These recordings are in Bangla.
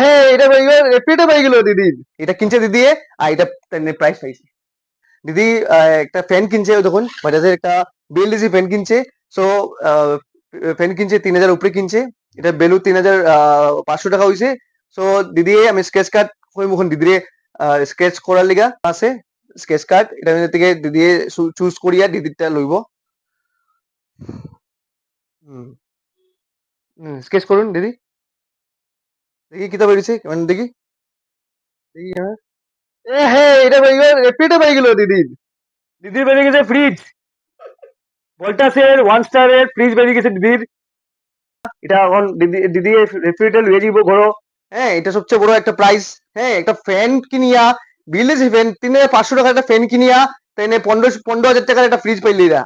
হ্যাঁ, এটা রেপিটে পাই গেল দিদির। এটা কিনছে দিদি, আর এটা প্রাইস পাইছে দিদি। একটা ফ্যান কিনছে, ওই দেখুন বাজাজের একটা বিএলডিসি ফ্যান কিনছে। সো ফ্যান কিনছে 3,000 উপরে কিনছে। এটা বেলু 3,500 টাকা হয়েছে। সো দিদি আমি স্কেচ কার্ড হই মুখন দিদিরে স্কেচ করার লিগা আছে স্কেচ কার্ড, এটা থেকে দিদি চুজ করিয়া দিদিরটা লইব। স্কেচ করুন দিদি, দেখি কিতা বেরিয়েছে মানে দেখি দেখি। হ্যাঁ, এটা রেপিটে পাই গেল দিদির। দিদির বেরিয়ে গেছে ফ্রিজ, ভোল্টাসের 1 স্টারের ফ্রিজ বেরিয়ে গেছে দিদির। এটা এখন দিদি রেফ্রিজারেটর লয়ে যাইব ঘর। হ্যাঁ, এটা সবচেয়ে বড় একটা প্রাইস। হ্যাঁ, একটা ফ্যান কিনিয়া বিএলডিসি ফ্যান 3,500 টাকার একটা ফ্যান কিনিয়া তাই 15,000 টাকার একটা ফ্রিজ পাইলিরা।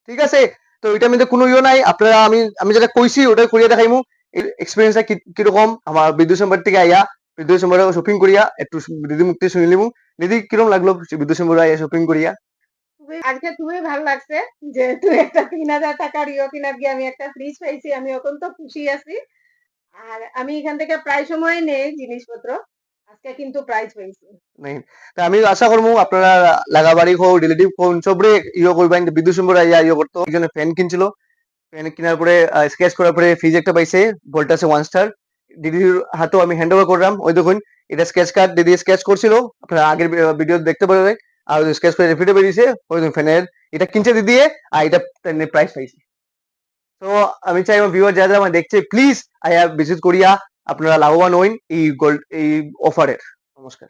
ঠিক আছে, তো এটার মধ্যে কোনো ইয়ে নাই। আপনারা আমি যেটা কইছি ওটা করিয়া দেখাইমু। এক্সপিরিয়েন্সটা কিরকম আমার বিদ্যুৎ সম্ভার থেকে আইয়া, বিদ্যুৎ সম্ভারে শপিং করিয়া একটু দিদি মুক্তি শুনে নিমু। দিদি কিরকম লাগলো বিদ্যুৎ সম্ভারে আইয়া শপিং করিয়া? আজকে খুবই ভালো লাগছে, যেহেতু একটা 3,000 টাকার ইয়ে কিনার গিয়ে আমি একটা ফ্রিজ পাইছি, আমি অত্যন্ত খুশি আছি। আর আমি এখান থেকে প্রায় সময় নেই জিনিসপত্র, আজকে কিন্তু প্রাইজ পাইছি। নাই, তা আমি আশা করবো আপনারা লাগাবাড়ি হোক রিলেটিভ হোক সবরে ইয়ে করবেন। বিদ্যুৎ সম্ভার আইয়া ইয়ে করতো। একজনে ফ্যান কিনছিল, ফ্যান কেনার পরে স্কেচ করার পরে ফ্রিজ একটা পাইছে ভোল্টাসে 1 স্টার। দিদির হাতেও আমি হ্যান্ড ওভার করলাম। ওই দেখুন এটা স্কেচ কার্ড দিদি স্কেচ করছিল, আপনারা আগের ভিডিও দেখতে পারবেন। আর স্কেচ করে রেফিটে বেরিয়েছে ওই দেখুন ফ্যানের। এটা কিনছে দিদি, আর এটা প্রাইস পাইছে। তো আমি চাই আমার ভিউয়ার যারা যারা আমার দেখছে প্লিজ আইয়া ভিজিট করিয়া আপনারা লাভবান হইন এই গোল্ড এই অফারের। নমস্কার।